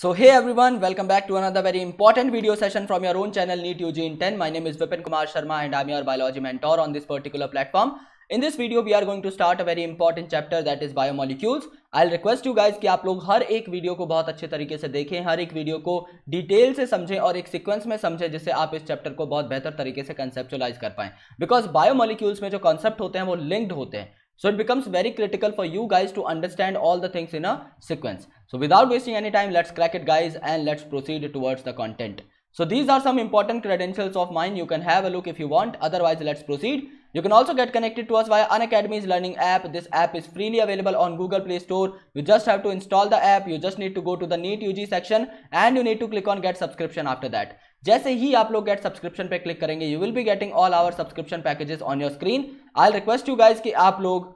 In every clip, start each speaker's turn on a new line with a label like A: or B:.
A: So hey everyone, welcome back to another very important video session from your own channel NEET UG in 10. My name is Vipin Kumar Sharma and I'm your biology mentor on this particular platform. In this video we are going to start a very important chapter that is biomolecules. I'll request you guys कि आप लोग हर एक video को बहुत अच्छे तरीके से देखें, हर एक वीडियो को डिटेल से समझें और एक सीक्वेंस में समझें जिससे आप इस चैप्टर को बहुत बेहतर तरीके से कंसेप्चुअलाइज कर पाएं. बिकॉज बायोमोलिक्यूल्स में जो कॉन्सेप्ट होते हैं वो लिंक्ड होते हैं. So it becomes very critical for you guys to understand all the things in a sequence. So without wasting any time, let's crack it guys and let's proceed towards the content. So these are some important credentials of mine. You can have a look if you want. Otherwise, let's proceed. You can also get connected to us via Unacademy's learning app. This app is freely available on Google Play Store. You just have to install the app. You just need to go to the NEET UG section and you need to click on get subscription after that. जैसे ही आप लोग get subscription पे click करेंगे you will be getting all our subscription packages on your screen. I request you guys कि आप लोग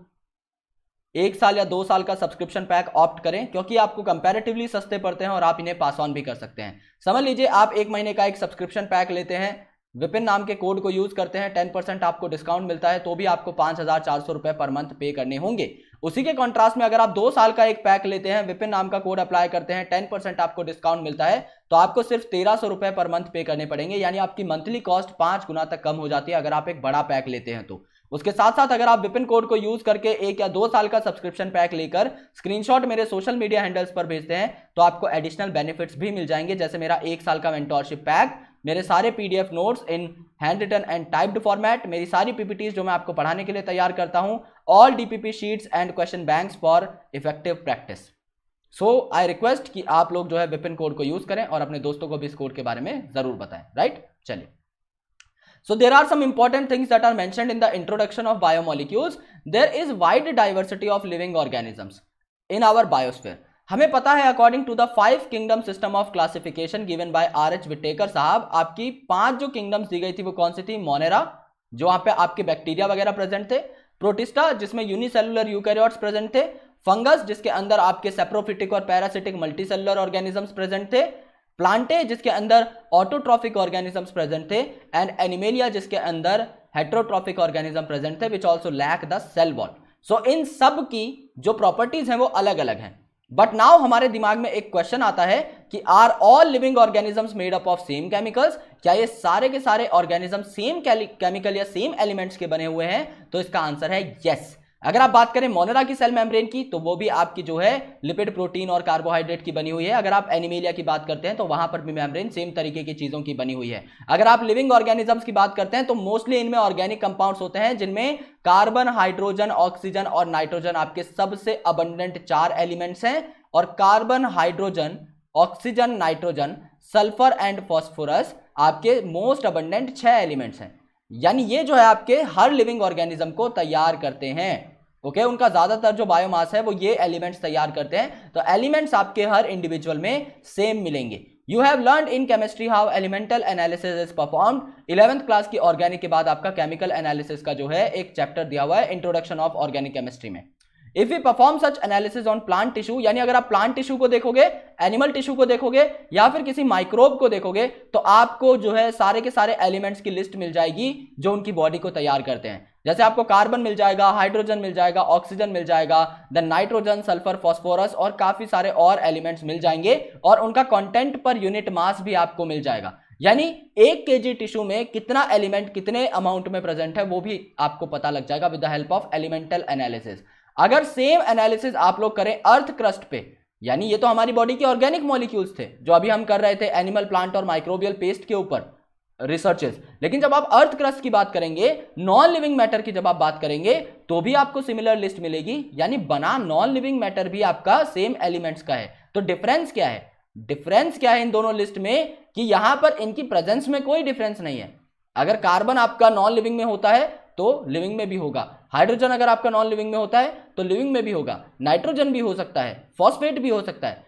A: 1 साल या 2 साल का सब्सक्रिप्शन पैक ऑप्ट करें क्योंकि आपको कंपैरेटिवली सस्ते पड़ते हैं और आप इन्हें पास ऑन भी कर सकते हैं. समझ लीजिए आप 1 महीने का एक सब्सक्रिप्शन पैक लेते हैं, विपिन नाम के कोड को यूज करते हैं, 10% आपको डिस्काउंट मिलता है, तो भी आपको 5,400 रुपए पर मंथ पे करने होंगे. उसी के कॉन्ट्रास्ट में अगर आप 2 साल का एक पैक लेते हैं, विपिन नाम का कोड अप्लाई करते हैं, 10% आपको डिस्काउंट मिलता है, तो आपको सिर्फ 1,300 रुपए पर मंथ पे करने पड़ेंगे. यानी आपकी मंथली कॉस्ट 5 गुना तक कम हो जाती है अगर आप एक बड़ा पैक लेते हैं तो. उसके साथ साथ अगर आप विपिन कोड को यूज करके 1 या 2 साल का सब्सक्रिप्शन पैक लेकर स्क्रीनशॉट मेरे सोशल मीडिया हैंडल्स पर भेजते हैं तो आपको एडिशनल बेनिफिट्स भी मिल जाएंगे, जैसे मेरा 1 साल का मेंटोरशिप पैक, मेरे सारे PDF notes in hand written and typed format, मेरी सारी पीपीटीज जो मैं आपको पढ़ाने के लिए तैयार करता हूं, all DPP sheets and question banks for effective practice. So I request कि आप लोग जो है विपिन कोड को यूज करें और अपने दोस्तों को भी इस कोड के बारे में जरूर बताएं. राइट, चलिए. So there are some important things that are mentioned in the introduction of biomolecules. There is wide diversity of living organisms in our biosphere. हमें पता है according to the 5 kingdom system of classification given by R H. Whittaker साहब, आपकी 5 जो kingdoms दी गई थी वो कौन सी थी? मोनेरा, जो वहां पे आपके बैक्टीरिया वगैरह प्रेजेंट थे, प्रोटिस्टा जिसमें यूनिसेलुलर यूकैरियोट्स प्रेजेंट थे, फंगस जिसके अंदर आपके सेप्रोफिटिक और पैरासिटिक मल्टीसेलुलर ऑर्गेनिजम्स प्रेजेंट थे, प्लांटे जिसके अंदर ऑटोट्रॉफिक ऑर्गेनिजम्स प्रेजेंट थे, एंड एनिमेलिया जिसके अंदर हेट्रोट्रॉफिक ऑर्गेनिज्म प्रेजेंट थे which also lack the cell wall. So इन सब की जो प्रॉपर्टीज हैं वो अलग अलग हैं. बट नाउ हमारे दिमाग में एक क्वेश्चन आता है कि are all living organisms made up of same chemicals? क्या ये सारे के सारे ऑर्गेनिज्म सेम केमिकल या सेम एलिमेंट्स के बने हुए हैं? तो इसका आंसर है यस. अगर आप बात करें मोनेरा की सेल मेम्ब्रेन की तो वो भी आपकी जो है लिपिड, प्रोटीन और कार्बोहाइड्रेट की बनी हुई है. अगर आप एनिमेलिया की बात करते हैं तो वहां पर भी मेम्ब्रेन सेम तरीके की चीजों की बनी हुई है. अगर आप लिविंग ऑर्गेनिजम्स की बात करते हैं तो मोस्टली इनमें ऑर्गेनिक कंपाउंड्स होते हैं जिनमें कार्बन, हाइड्रोजन, ऑक्सीजन और नाइट्रोजन आपके सबसे अबंडेंट 4 एलिमेंट्स हैं. और carbon, hydrogen, oxygen, nitrogen, sulphur and phosphorus आपके मोस्ट अबंडेंट 6 एलिमेंट्स हैं. यानी ये जो है आपके हर लिविंग ऑर्गेनिज्म को तैयार करते हैं. ओके, उनका ज्यादातर जो बायोमास है वो ये एलिमेंट्स तैयार करते हैं. तो एलिमेंट्स आपके हर इंडिविजुअल में सेम मिलेंगे. You have learned in chemistry how elemental analysis is performed. 11th class की ऑर्गेनिक के बाद आपका केमिकल एनालिसिस का जो है एक चैप्टर दिया हुआ है इंट्रोडक्शन ऑफ ऑर्गेनिक केमिस्ट्री में. If you perform such analysis on plant tissue, यानी अगर आप प्लांट टिश्यू को देखोगे, एनिमल टिश्यू को देखोगे या फिर किसी माइक्रोब को देखोगे तो आपको जो है सारे के सारे एलिमेंट्स की लिस्ट मिल जाएगी जो उनकी बॉडी को तैयार करते हैं. जैसे आपको कार्बन मिल जाएगा, हाइड्रोजन मिल जाएगा, ऑक्सीजन मिल जाएगा, देन नाइट्रोजन, सल्फर, फॉस्फोरस और काफी सारे और एलिमेंट्स मिल जाएंगे और उनका कंटेंट पर यूनिट मास भी आपको मिल जाएगा. यानी 1 kg टिश्यू में कितना एलिमेंट कितने अमाउंट में प्रेजेंट है वो भी आपको पता लग जाएगा with the help of elemental analysis. अगर सेम एनालिसिस आप लोग करें अर्थ क्रस्ट पे, यानी ये तो हमारी बॉडी के ऑर्गेनिक मॉलिक्यूल्स थे जो अभी हम कर रहे थे एनिमल, प्लांट और माइक्रोबियल पेस्ट के ऊपर रिसर्चेस, लेकिन जब आप अर्थ क्रस्ट की बात करेंगे, नॉन लिविंग मैटर की जब आप बात करेंगे तो भी आपको सिमिलर लिस्ट मिलेगी. यानी बना नॉन लिविंग मैटर भी आपका सेम एलिमेंट्स का है. तो डिफरेंस क्या है? डिफरेंस क्या है इन दोनों लिस्ट में कि यहां पर इनकी प्रेजेंस में कोई डिफरेंस नहीं है. अगर कार्बन आपका नॉन लिविंग में होता है तो लिविंग में भी होगा, हाइड्रोजन अगर आपका नॉन लिविंग में होता है तो लिविंग में भी होगा, नाइट्रोजन भी हो सकता है, फॉस्फेट भी हो सकता है.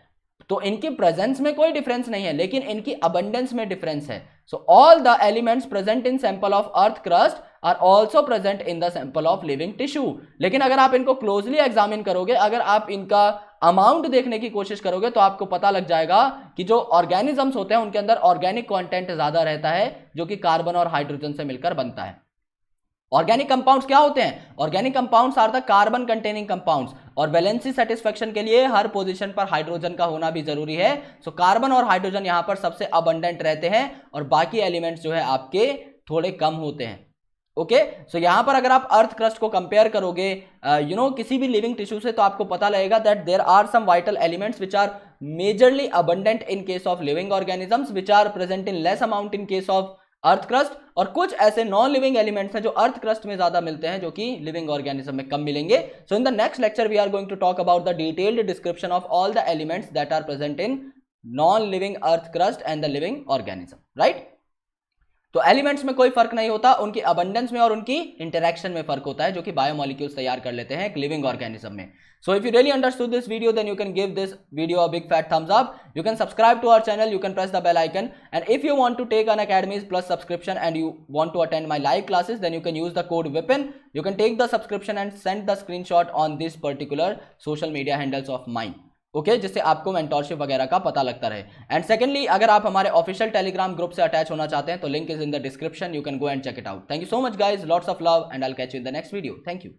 A: तो इनकी प्रेजेंस में कोई डिफरेंस नहीं है लेकिन इनकी अबंडेंस में डिफरेंस है. So all the elements present in sample of earth crust are also present in the sample of living tissue. लेकिन अगर आप इनको क्लोजली एग्जामिन करोगे, अगर आप इनका अमाउंट देखने की कोशिश करोगे तो आपको पता लग जाएगा कि जो ऑर्गेनिजम्स होते हैं उनके अंदर ऑर्गेनिक कंटेंट ज्यादा रहता है जो कि कार्बन और हाइड्रोजन से मिलकर बनता है. ऑर्गेनिक कंपाउंड्स क्या होते हैं? Organic compounds are the carbon containing compounds. और वैलेंसी सेटिस्फेक्शन के लिए हर पोजीशन पर हाइड्रोजन का होना भी जरूरी है। सो कार्बन और हाइड्रोजन यहां पर सबसे अबंडेंट रहते हैं और बाकी एलिमेंट्स जो है आपके थोड़े कम होते हैं। ओके, सो यहां पर अगर आप अर्थ क्रस्ट को कंपेयर करोगे किसी भी लिविंग टिश्यू से, तो आपको पता लगेगा that there are some vital elements which are majorly abundant in case of living organisms which are present in less amount in case of earth crust, और कुछ ऐसे नॉन लिविंग एलिमेंट्स हैं जो अर्थ क्रस्ट में ज्यादा मिलते हैं जो कि लिविंग ऑर्गेनिज्म में कम मिलेंगे। So in the next lecture we are going to talk about the detailed description of all the elements that are present in non living earth crust and the living organism, right. तो elements में कोई फर्क नहीं होता, उनकी abundance में और उनकी इंटरेक्शन में फर्क होता है जो कि बायोमोलिक्यूल्स तैयार कर लेते हैं एक लिविंग ऑर्गेनिज्म में। So if you really understood this video then you can give this video a big fat thumbs up, you can subscribe to our channel, you can press the bell icon, and if you want to take an Academy's Plus subscription and you want to attend my live classes, then you can use the code VIPIN. You can take the subscription and send the screenshot on this particular social media handles of mine. Okay, जिससे आपको mentorship वगैरह का पता लगता रहे। And secondly, अगर आप हमारे ऑफिशियल टेलीग्राम ग्रुप से अटैच होना चाहते हैं तो link is in the description, you can go and check it out. Thank you so much guys, lots of love and I will catch you in the next video. Thank you.